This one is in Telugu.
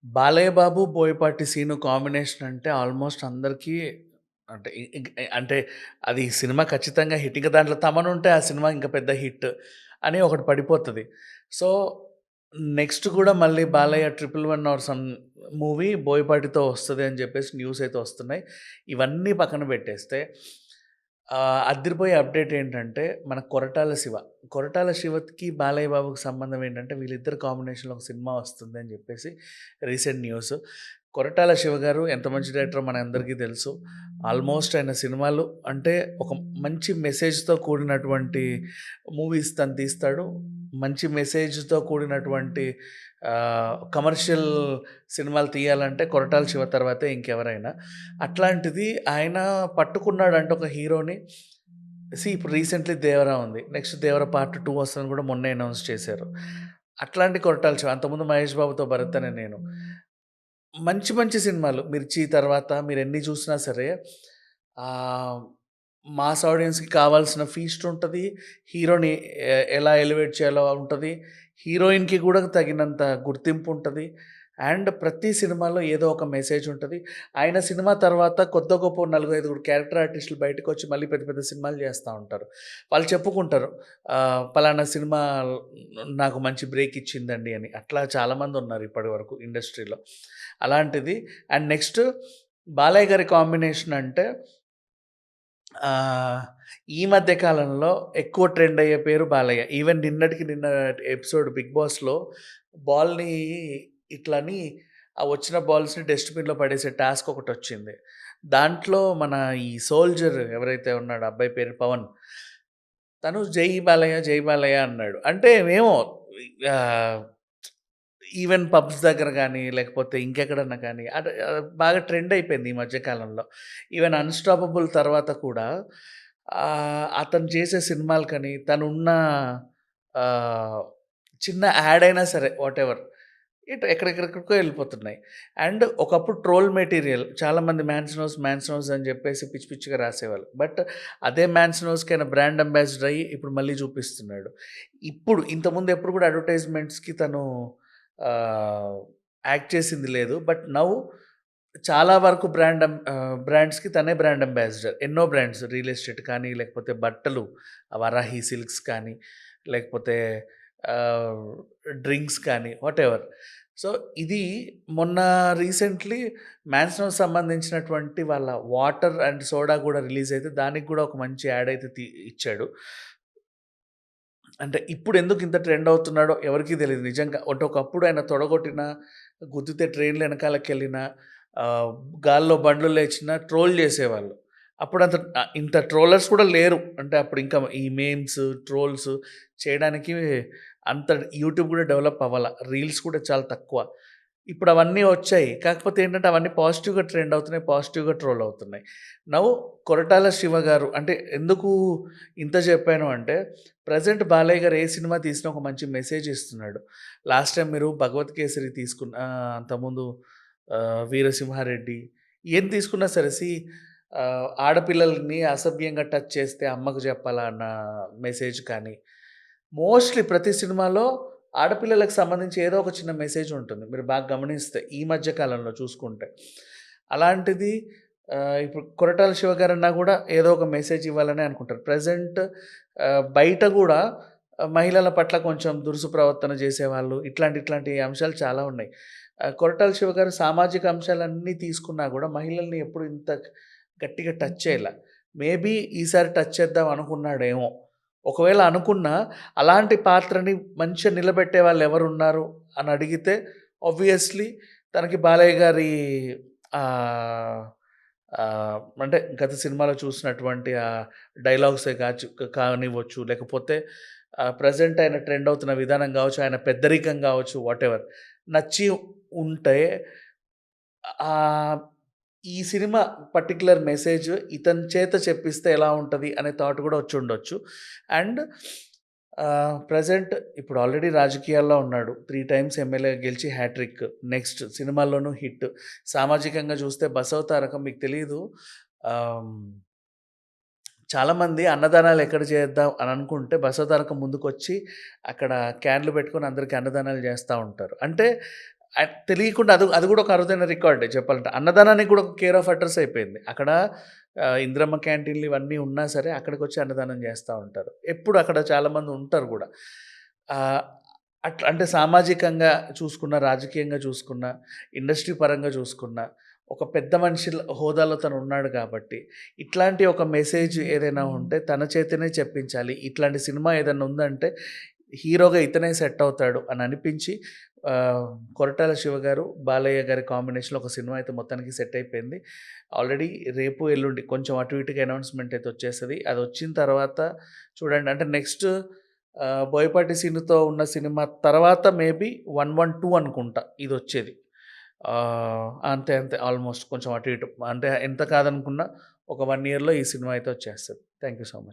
బాలయ్య బాబు, బోయపాటి సీను కాంబినేషన్ అంటే ఆల్మోస్ట్ అందరికీ అంటే అంటే అది సినిమా ఖచ్చితంగా హిట్. ఇంక దాంట్లో తమనుంటే ఆ సినిమా ఇంక పెద్ద హిట్ అని ఒకటి పడిపోతది. సో, నెక్స్ట్ గూడా మళ్ళీ Balayya 'triple 1' or some movie బోయపాటితో వస్తది అని జెప్పేసి న్యూస్ అయితే వస్తున్నాయి. ఇవన్నీ పక్కన పెట్టేస్తే అదిరిపోయే అప్డేట్ ఏంటంటే మన 'కొరటాల శివ'. 'కొరటాల శివ'కి, బాలయ్య బాబుకి సంబంధం ఏంటంటే వీళ్ళిద్దరి కాంబినేషన్‌లో ఒక సినిమా వస్తుంది అని జెప్పేసి రీసెంట్ న్యూస్. 'కొరటాల శివ' గారు ఎంత మంచి డైరెక్టరో మనందరికీ తెలుసు. ఆల్మోస్ట్ ఆయన సినిమాలు అంటే ఒక మంచి మెసేజ్‌తో కూడినటువంటి మూవీస్ తను తీస్తాడు. మంచి మెసేజ్‌తో కూడినటువంటి కమర్షియల్ సినిమాలు తీయాలంటే 'కొరటాల శివ' తర్వాతే ఇంకెవరైనా. అట్లాంటిది ఆయన పట్టుకున్నాడంటే ఒక హీరోని. ఇప్పుడు రీసెంట్‌లీ 'దేవరా' ఉంది. నెక్స్ట్ 'దేవరా పార్ట్ 2' వస్తదని కూడా మొన్నే అనౌన్స్ చేశారు. అట్లాంటి 'కొరటాల శివ' అంతకుముందు 'మహేష్ బాబుతో' 'భరత్ అనే నేను.' మంచి మంచి సినిమాలు 'మిర్చి' తర్వాత మీరెన్ని చూసినా సరే ఆహ్, మాస్ ఆడియన్స్‌కి కావాల్సిన ఫీస్ట్ ఉంటది. హీరోని ఎలా ఎలివేట్ చేయాలో ఉంటది. హీరోయిన్‌కి కూడా తగినంత గుర్తింపు ఉంటది. అండ్ ప్రతి సినిమాలో ఏదో ఒక మెసేజ్ ఉంటది. ఆయన సినిమా తర్వాత కొద్దో గొప్పో నలుగురు, ఐదుగురు క్యారెక్టర్ ఆర్టిస్టులు బయటకొచ్చి మళ్ళీ పెద్ద పెద్ద సినిమాలు చేస్తా ఉంటారు. వాళ్ళు చెప్పుకుంటారు. పలానా సినిమా నాకు మంచి బ్రేక్ ఇచ్చిందండి అని. అట్లా చాలామందున్నారు ఇప్పటివరకు ఇండస్ట్రీలో. అలాంటిది అండ్ నెక్స్ట్ బాలయ్య గారి కాంబినేషన్ అంటే ఆహ్, ఈ మధ్య కాలంలో ఎక్కువ ట్రెండ్ అయ్యే పేరు బాలయ్య. ఈవెన్ నిన్న ఎపిసోడ్ 'బిగ్ బాస్‌లో' బాల్‌ని ఇట్లని ఆ వచ్చిన బాల్స్‌ని డస్ట్‌బిన్‌లో పడేసే టాస్క్ ఒకటొచ్చింది. దాంట్లో మన ఈ సోల్జర్ ఎవరైతే ఉన్నాడో అబ్బాయి పేరు పవన్. తను జై బాలయ్య, జై బాలయ్య అన్నాడు. అంటే ఏమో ఆహ్, ఈవెన్ పబ్స్ దగ్గర గానీ, లేకపోతే ఇంకెక్కడన్నా కానీ బాగా ట్రెండ్ అయిపోయింది ఈ మధ్య కాలంలో. ఈవెన్ 'అన్‌స్టాపబుల్' తర్వాత కూడా అతను చేసే సినిమాలకని తనున్న ఆహ్, చిన్న యాడ్ అయినా సరే వాటెవర్ ఎక్కడెక్కడికో ఎళ్ళిపోతున్నాయి. అండ్ ఒకప్పుడు ట్రోల్ మెటీరియల్ చాలామంది మ్యాన్సన్ హౌస్ అని జెప్పేసి పిచ్చి పిచ్చిగా రాసేవాళ్ళు. బట్ అదే మ్యాన్సన్ హౌస్‌కి ఆయన బ్రాండ్ అంబాసిడర్ అయ్యి ఇప్పుడు మళ్ళీ చూపిస్తున్నాడు. ఇప్పుడు ఇంతకుముందు ఎప్పుడు కూడా అడ్వర్టైజ్‌మెంట్స్‌కి తను ఆహ్, యాక్ట్ చేసింది లేదు. బట్ నౌ చాలా వరకు బ్రాండ్స్‌కి తనే బ్రాండ్ అంబాసిడర్. ఎన్నో బ్రాండ్స్ రియల్ ఎస్టేట్ కానీ, లేకపోతే బట్టలు 'వరాహి సిల్క్స్' కానీ, లేకపోతే ఆహ్, డ్రింక్స్ కానీ వాటెవర్. సో, ఇది మొన్న రీసెంట్‌లీ 'మ్యాన్సన్ హౌస్' సంబంధించినటువంటి వాళ్ళ వాటర్ అండ్ సోడా కూడా రిలీజ్ అయితే దానికి కూడా ఒక మంచి యాడ్ అయితే ఇచ్చాడు. అంటే ఇప్పుడెందుకు ఇంత ట్రెండ్ అవుతున్నాడో ఎవరికీ తెలీదు నిజంగా. అంటే ఒకప్పుడు ఆయన తొడగొట్టినా, గుద్దితే ట్రైన్‌లు ఎనకాలకెళ్ళినా, ఆహ్, గాల్లో బండ్లు లేచినా ట్రోల్ జేసేవాళ్ళు. అప్పుడంత ఇంత ట్రోలర్స్ కూడా లేరు. అంటే అప్పుడు ఇంకా ఈ మీమ్స్, ట్రోల్స్ చేయడానికి అంత యూట్యూబ్ గూడా డెవలప్ అవ్వల. రీల్స్ కూడా చాలా తక్కువ. ఇప్పుడవన్నీ వచ్చాయి. కాకపోతే ఏంటంటే అవన్నీ పాజిటివ్‌గా ట్రెండ్ అవుతున్నాయి. పాజిటివ్‌గా ట్రోల్ అవుతున్నాయి. నౌ కొరటాల శివ గారు అంటే ఎందుకు ఇంత చెప్పాను అంటే ప్రెజెంట్ బాలయ్య గారు ఏ సినిమా తీసినా ఒక మంచి మెసేజ్ ఇస్తున్నాడు. లాస్ట్ టైమ్ మీరు 'భగవత్ కేసరి' అంతకుముందు 'వీరసింహారెడ్డి' ఏం తీసుకున్నా సరే ఆడపిల్లలని అసభ్యంగా టచ్ చేస్తే అమ్మకు చెప్పాలా అన్న మెసేజ్ కానీ, మోస్ట్‌లీ ప్రతి సినిమాలో ఆడపిల్లలకు సంబంధించి ఏదో ఒక చిన్న మెసేజ్ ఉంటుంది. మీరు బాగా గమనిస్తే ఈ మధ్య కాలంలో చూసుకుంటే. అలాంటిది ఇప్పుడు కొరటాల శివ గారన్నా గూడా ఏదో ఒక మెసేజ్ ఇవ్వాలనే అనుకుంటారు. ప్రెజెంట్ బయట గూడా మహిళల పట్ల కొంచెం దురుసు ప్రవర్తన జేసేవాళ్ళు ఇట్లాంటి అంశాలు చాలా ఉన్నాయి. కొరటాల శివ గారు సామాజిక అంశాలన్నీ తీసుకున్నా గూడా మహిళల్ని ఎప్పుడు ఇంత గట్టిగా టచ్ చేయల. మేబీ ఈసారి టచ్ చేద్దాం అనుకున్నాడేమో! ఒకవేళ అనుకున్నా అలాంటి పాత్రని మంచిగా నిలబెట్టే వాళ్ళెవరున్నారు అని అడిగితే ఆబ్వియస్‌లీ తనకి బాలయ్య గారి ఆహ్, అంటే గత సినిమాలో చూసినటువంటి డైలాగ్సే కానివ్వచ్చు, లేకపోతే ప్రెజెంట్ ఆయన ట్రెండ్ అవుతున్న విధానం గావచ్చు, ఆయన పెద్దరికం గావచ్చు, వాటెవర్ నచ్చి ఉంటే ఆహ్, ఈ సినిమా పర్టిక్యులర్ మెసేజ్ ఇతని చేత చెప్పిస్తే ఎలా ఉంటది అనే థాట్ గూడా వచ్చుండొచ్చు. అండ్ ప్రెజెంట్ ఇప్పుడు ఆల్రెడీ రాజకీయాల్లో ఉన్నాడు. 3 టైమ్స్ ఎమ్మెల్యేగా గెలిచి హ్యాట్రిక్. Next సినిమాల్లోనూ hit. సామాజికంగా చూస్తే 'బసవ తారకం' మీకు తెలీదు. ఆహ్, చాలామంది అన్నదానాలు ఎక్కడ చేద్దాం అని అనుకుంటే 'బసవ తారకం' ముందుకొచ్చి అక్కడ క్యాన్‌లు పెట్టుకొని అందరికి అన్నదానాలు చేస్తా ఉంటారు. అంటే తెలియకుండా అది అది కూడా ఒక అరుదైన రికార్డే చెప్పాలంటే. అన్నదానానికి కూడా ఒక కేర్ ఆఫ్ అడ్రెస్ అయిపోయింది. అక్కడ ఇందిరమ్మ క్యాంటీన్‌లు ఇవన్నీ ఉన్నా సరే అక్కడికొచ్చి అన్నదానం చేస్తా ఉంటారు. ఎప్పుడు అక్కడ చాలామంది ఉంటారు గూడా. ఆహ్, అట్లా అంటే సామాజికంగా చూసుకున్న, రాజకీయంగా చూసుకున్న, ఇండస్ట్రీ పరంగా చూసుకున్న, ఒక పెద్ద మనిషి హోదాలో తను ఉన్నాడు కాబట్టి, ఇట్లాంటి ఒక మెసేజ్ ఏదైనా ఉంటే తన చేతనే చెప్పించాలి. ఇట్లాంటి సినిమా ఏదన్నా ఉందంటే హీరోగా ఇతనే సెట్ అవుతాడు అని అనిపించి ఆహ్, కొరటాల శివ గారు, బాలయ్య గారి కాంబినేషన్‌లో ఒక సినిమా అయితే మొత్తానికి సెట్ అయిపోయింది. ఆల్రెడీ రేపు, ఎల్లుండి కొంచెం అటు ఇటుగా అనౌన్స్‌మెంట్ అయితే వచ్చేస్తది. అదొచ్చిన తర్వాత చూడండి అంటే నెక్స్ట్ బోయపాటి సీనుతో ఉన్న సినిమా తర్వాత మేబీ 112 అనుకుంటా ఇదొచ్చేది. అంతే అంతే ఆల్మోస్ట్ కొంచెం అటు ఇటు. అంటే ఎంత కాదనుకున్నా ఒక 1 ఇయర్‌లో ఈ సినిమా అయితే వచ్చేస్తది. Thank you so much.